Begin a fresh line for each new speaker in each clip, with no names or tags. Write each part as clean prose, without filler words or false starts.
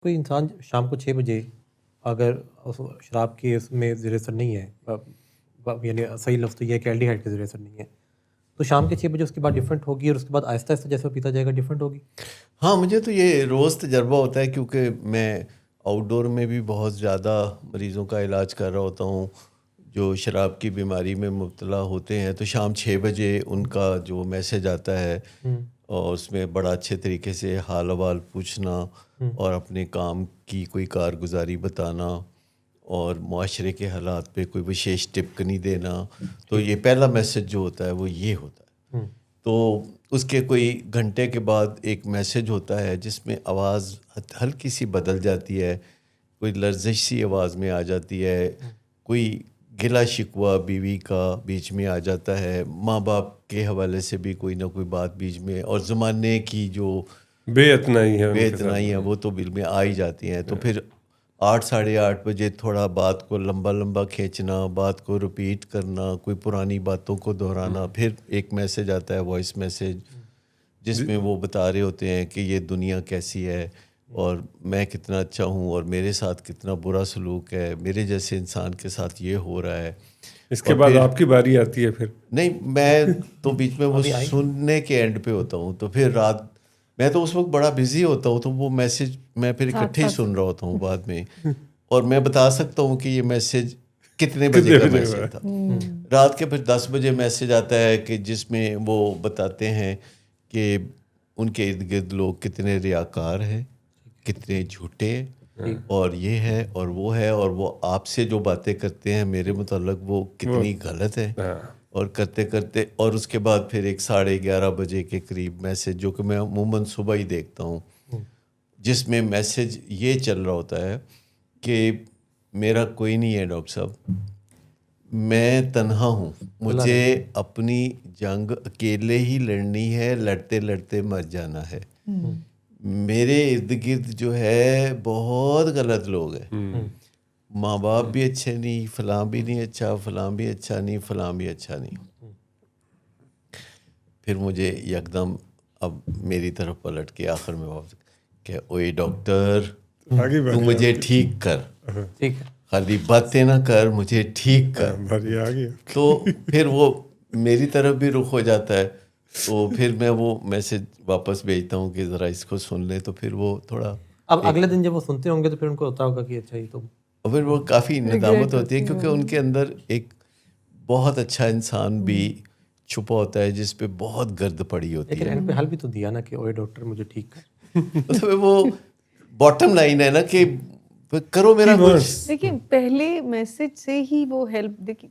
کوئی انسان شام کو 6 بجے اگر شراب کے اس میں زیر اثر نہیں ہے، یعنی صحیح لفظ تو یہ ہے کہ الڈیہائڈ کے زیر اثر نہیں ہے، تو شام کے 6 بجے اس کے بعد ڈفرینٹ ہوگی، اور اس کے بعد آہستہ آہستہ جیسے وہ پیتا جائے گا ڈفرینٹ ہوگی.
ہاں، مجھے تو یہ روز تجربہ ہوتا ہے، کیونکہ میں آؤٹ ڈور میں بھی بہت زیادہ مریضوں کا علاج کر رہا ہوتا ہوں جو شراب کی بیماری میں مبتلا ہوتے ہیں. تو شام 6 بجے ان کا جو میسج آتا ہے اور اس میں بڑا اچھے طریقے سے حال احوال پوچھنا اور اپنے کام کی کوئی کارگزاری بتانا اور معاشرے کے حالات پہ کوئی وشیش ٹپنی دینا، تو یہ پہلا میسج جو ہوتا ہے وہ یہ ہوتا ہے. تو اس کے کوئی گھنٹے کے بعد ایک میسج ہوتا ہے جس میں آواز ہلکی سی بدل جاتی ہے، کوئی لرزش سی آواز میں آ جاتی ہے، کوئی گلا شکوہ بیوی کا بیچ میں آ جاتا ہے، ماں باپ کے حوالے سے بھی کوئی نہ کوئی بات بیچ میں، اور زمانے کی جو
بے اتنائی
ہے وہ تو بل میں آ ہی جاتی ہیں. تو پھر 8 ساڑھے 8 بجے تھوڑا بات کو لمبا کھینچنا، بات کو رپیٹ کرنا، کوئی پرانی باتوں کو دہرانا. پھر ایک میسج آتا ہے، وائس میسج، جس میں وہ بتا رہے ہوتے ہیں کہ یہ دنیا کیسی ہے اور میں کتنا اچھا ہوں اور میرے ساتھ کتنا برا سلوک ہے، میرے جیسے انسان کے ساتھ یہ ہو رہا ہے.
اس کے بعد آپ کی باری آتی ہے. پھر
نہیں، میں تو بیچ میں وہ سننے کے اینڈ پہ ہوتا ہوں. تو پھر رات میں تو اس وقت بڑا بزی ہوتا ہوں، تو وہ میسج میں پھر اکٹھے ہی سن رہا ہوتا ہوں بعد میں، اور میں بتا سکتا ہوں کہ یہ میسج کتنے بجے کا میسج تھا. رات کے پھر 10 بجے میسج آتا ہے کہ جس میں وہ بتاتے ہیں کہ ان کے ارد گرد لوگ کتنے ریاکار ہیں، کتنے جھوٹے، اور یہ ہے اور وہ ہے، اور وہ آپ سے جو باتیں کرتے ہیں میرے متعلق وہ کتنی غلط ہے. اور کرتے کرتے اور اس کے بعد پھر ایک 11:30 بجے کے قریب میسج، جو کہ میں عموماً صبح ہی دیکھتا ہوں، جس میں میسج یہ چل رہا ہوتا ہے کہ میرا کوئی نہیں ہے ڈاکٹر صاحب، میں تنہا ہوں، مجھے اپنی جنگ اکیلے ہی لڑنی ہے، لڑتے لڑتے مر جانا ہے. میرے ارد گرد جو ہے بہت غلط لوگ ہیں، ماں باپ بھی اچھے نہیں، فلاں بھی نہیں اچھا، فلاں بھی اچھا نہیں، فلاں بھی اچھا نہیں. پھر مجھے یکدم اب میری طرف پلٹ کے آخر میں واپس کہ اوئے ڈاکٹر تو مجھے ٹھیک کر، خالی باتیں نہ کر، مجھے ٹھیک کر. تو پھر وہ میری طرف بھی رخ ہو جاتا ہے. تو پھر میں وہ میسج واپس بھیجتا ہوں کہ ذرا اس کو سن لیں. تو پھر وہ تھوڑا
اب اگلے دن جب وہ سنتے ہوں گے تو پھر ان کو ہوتا ہوگا کہ اچھا ہی تو،
اور پھر وہ کافی ندامت ہوتی ہے، کیونکہ ان کے اندر ایک بہت اچھا انسان بھی چھپا ہوتا ہے جس پہ بہت گرد پڑی ہوتی ہے.
لیکن ان پہ حل بھی تو دیا نا کہ اوئے ڈاکٹر مجھے ٹھیک کر.
وہ باٹم لائن ہے نا کہ کرو میرا کچھ.
دیکھیں پہلے میسج سے ہی وہ ہیلپ، دیکھیں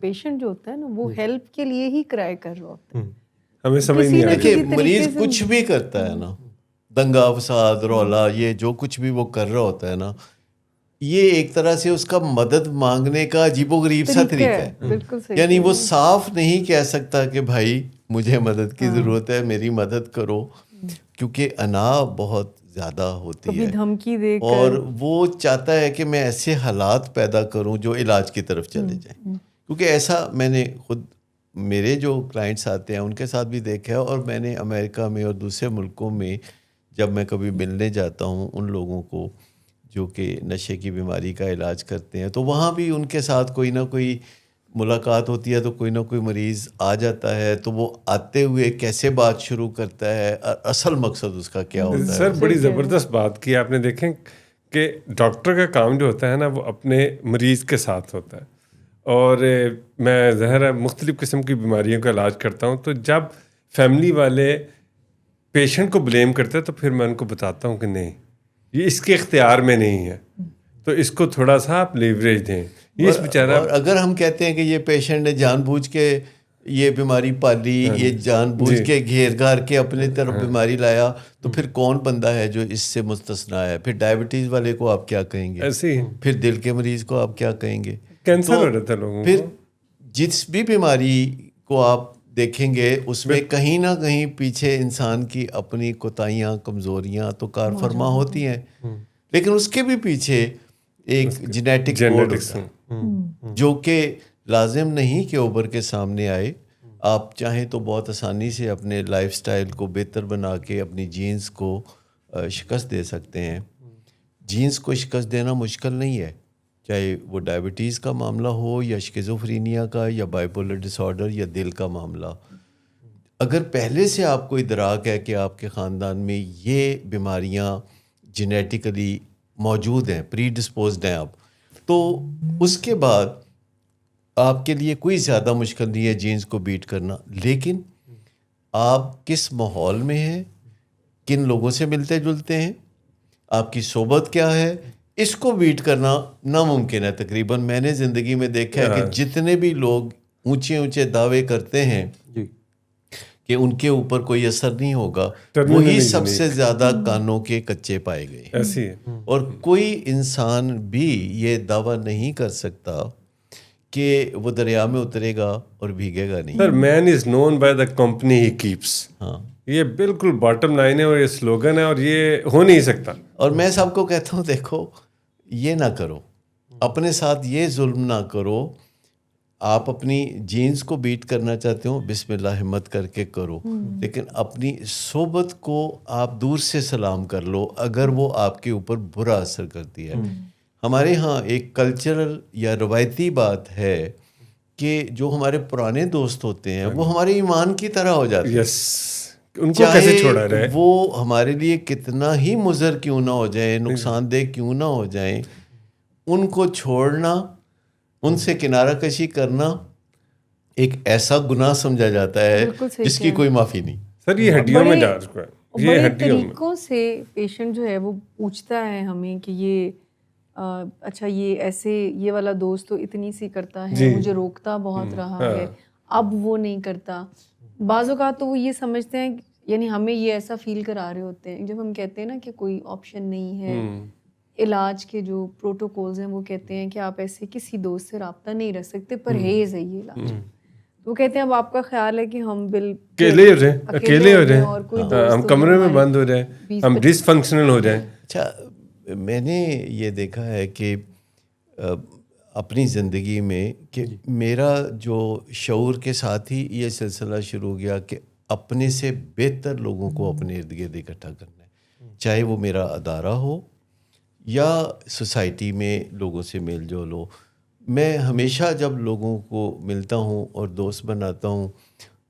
پیشنٹ جو ہوتا ہے نا وہ ہیلپ کے لیے ہی کرائے کر رہا ہوتا ہے.
ہمیں سمجھ نہیں آتی.
دیکھیں مریض کچھ بھی کرتا ہے نا، دنگا فساد رولا، یہ جو کچھ بھی وہ کر رہا ہوتا ہے نا، یہ ایک طرح سے اس کا مدد مانگنے کا عجیب و غریب سا طریقہ ہے. یعنی وہ صاف نہیں کہہ سکتا کہ بھائی مجھے مدد کی ضرورت ہے، میری مدد کرو، کیونکہ انا بہت زیادہ ہوتی ہے
دھمکی دے کر،
اور وہ چاہتا ہے کہ میں ایسے حالات پیدا کروں جو علاج کی طرف چلے جائیں. کیونکہ ایسا میں نے خود میرے جو کلائنٹس آتے ہیں ان کے ساتھ بھی دیکھا ہے، اور میں نے امریکہ میں اور دوسرے ملکوں میں جب میں کبھی ملنے جاتا ہوں ان لوگوں کو جو کہ نشے کی بیماری کا علاج کرتے ہیں، تو وہاں بھی ان کے ساتھ کوئی نہ کوئی ملاقات ہوتی ہے، تو کوئی نہ کوئی مریض آ جاتا ہے، تو وہ آتے ہوئے کیسے بات شروع کرتا ہے، اصل مقصد اس کا کیا ہوتا ہے.
سر بڑی زبردست بات کی آپ نے. دیکھیں کہ ڈاکٹر کا کام جو ہوتا ہے نا وہ اپنے مریض کے ساتھ ہوتا ہے، اور میں ظاہر ہے مختلف قسم کی بیماریوں کا علاج کرتا ہوں. تو جب فیملی والے پیشنٹ کو بلیم کرتے ہیں تو پھر میں ان کو بتاتا ہوں کہ نہیں، یہ اس کے اختیار میں نہیں ہے، تو اس کو تھوڑا سا آپ لیوریج دیں. یہ اس بیچارہ،
اور اگر ہم کہتے ہیں کہ یہ پیشنٹ نے جان بوجھ کے یہ بیماری پالی، یہ جان بوجھ کے گھیر گھار کے اپنے طرف بیماری لایا، تو پھر کون بندہ ہے جو اس سے مستثنا ہے؟ پھر ڈائبٹیز والے کو آپ کیا کہیں گے؟
ایسے ہی
پھر دل کے مریض کو آپ کیا کہیں گے؟
کینسر ہو رہا تھا لوگوں کو.
پھر جس بھی بیماری کو آپ دیکھیں گے اس میں کہیں نہ کہیں پیچھے انسان کی اپنی کوتاہیاں، کمزوریاں تو کار فرما ہوتی ہیں، لیکن اس کے بھی پیچھے ایک جینیٹک کوڈ ہوتا ہے جو کہ لازم نہیں کہ اوبر کے سامنے آئے. آپ چاہیں تو بہت آسانی سے اپنے لائف سٹائل کو بہتر بنا کے اپنی جینز کو شکست دے سکتے ہیں. جینس کو شکست دینا مشکل نہیں ہے، چاہے وہ ڈائبٹیز کا معاملہ ہو یا شکیزوفرینیا کا یا بائیپولر ڈس آرڈر یا دل کا معاملہ. اگر پہلے سے آپ کو ادراک ہے کہ آپ کے خاندان میں یہ بیماریاں جینیٹیکلی موجود ہیں، پری ڈسپوزڈ ہیں آپ، تو اس کے بعد آپ کے لیے کوئی زیادہ مشکل نہیں ہے جینس کو بیٹ کرنا. لیکن آپ کس ماحول میں ہیں، کن لوگوں سے ملتے جلتے ہیں، آپ کی صحبت کیا ہے، اس کو بیٹ کرنا ناممکن ہے تقریباً. میں نے زندگی میں دیکھا ہے کہ جتنے بھی لوگ اونچے اونچے دعوے کرتے ہیں
جی
کہ ان کے اوپر کوئی اثر نہیں ہوگا، وہی سب سے زیادہ کانوں کے کچے پائے گئے.
ایسی ہے.
اور کوئی انسان بھی یہ دعویٰ نہیں کر سکتا کہ وہ دریا میں اترے گا اور بھیگے گا نہیں.
Sir man is known by the company he keeps.
ہاں،
یہ بالکل باٹم لائن ہے اور یہ سلوگن ہے اور یہ ہو نہیں سکتا.
اور میں سب کو کہتا ہوں دیکھو یہ نہ کرو، اپنے ساتھ یہ ظلم نہ کرو. آپ اپنی جینس کو بیٹ کرنا چاہتے ہو، بسم اللہ ہمت کر کے کرو، لیکن اپنی صحبت کو آپ دور سے سلام کر لو اگر وہ آپ کے اوپر برا اثر کرتی ہے. ہمارے ہاں ایک کلچرل یا روایتی بات ہے کہ جو ہمارے پرانے دوست ہوتے ہیں وہ ہمارے ایمان کی طرح ہو جاتے ہیں.
یس، ان کو کیسے چھوڑا رہے،
وہ ہمارے لیے کتنا ہی مضر کیوں نہ ہو جائیں، نقصان دہ کیوں نہ ہو جائیں، ان کو چھوڑنا، ان سے کنارہ کشی کرنا ایک ایسا گناہ سمجھا جاتا ہے جس کی کوئی معافی نہیں.
سر یہ ہڈیوں میں جا چکا ہے، یہ
بڑے
ہڈیوں میں.
طریقوں سے پیشنٹ جو ہے وہ پوچھتا ہے ہمیں کہ یہ اچھا یہ ایسے یہ والا دوست تو اتنی سی کرتا ہے، مجھے روکتا بہت رہا ہے، اب وہ نہیں کرتا. بعض اوقات تو وہ یہ سمجھتے ہیں، یعنی ہمیں یہ ایسا فیل کرا رہے ہوتے ہیں جب ہم کہتے ہیں نا کہ کوئی آپشن نہیں ہے، علاج کے جو پروٹوکولز ہیں وہ کہتے ہیں کہ آپ ایسے کسی دوست سے رابطہ نہیں رکھ سکتے، پرہیز ہے یہ علاج. وہ کہتے ہیں اب آپ کا خیال ہے کہ ہم
اکیلے ہو جائیں، ہم کمرے میں بند ہو جائیں، ہم ڈس فنکشنل ہو جائیں.
اچھا، میں نے یہ دیکھا ہے کہ اپنی زندگی میں کہ میرا جو شعور کے ساتھ ہی یہ سلسلہ شروع ہو گیا کہ اپنے سے بہتر لوگوں کو اپنے ارد گرد اکٹھا کرنا ہے، چاہے وہ میرا ادارہ ہو یا سوسائٹی میں لوگوں سے میل جول ہو. میں ہمیشہ جب لوگوں کو ملتا ہوں اور دوست بناتا ہوں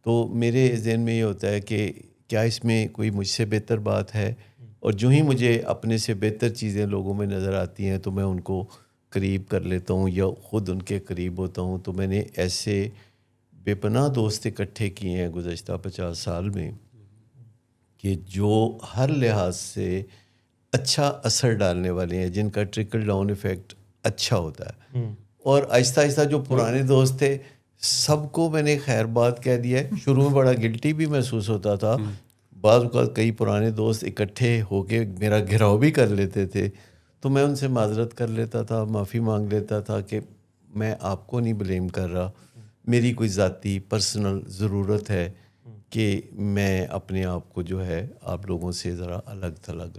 تو میرے ذہن میں یہ ہوتا ہے کہ کیا اس میں کوئی مجھ سے بہتر بات ہے، اور جو ہی مجھے اپنے سے بہتر چیزیں لوگوں میں نظر آتی ہیں تو میں ان کو قریب کر لیتا ہوں یا خود ان کے قریب ہوتا ہوں. تو میں نے ایسے بے پناہ دوست اکٹھے کیے ہیں گزشتہ 50 سال میں کہ جو ہر لحاظ سے اچھا اثر ڈالنے والے ہیں، جن کا ٹرکل ڈاؤن ایفیکٹ اچھا ہوتا ہے. اور آہستہ آہستہ جو پرانے دوست تھے سب کو میں نے خیر بات کہہ دیا ہے. شروع میں بڑا گلٹی بھی محسوس ہوتا تھا، بعض اوقات کئی پرانے دوست اکٹھے ہو کے میرا گھیراؤ بھی کر لیتے تھے تو میں ان سے معذرت کر لیتا تھا، معافی مانگ لیتا تھا کہ میں آپ کو نہیں بلیم کر رہا، میری کوئی ذاتی پرسنل ضرورت ہے کہ میں اپنے آپ کو جو ہے آپ لوگوں سے ذرا الگ تھلگ رکھوں.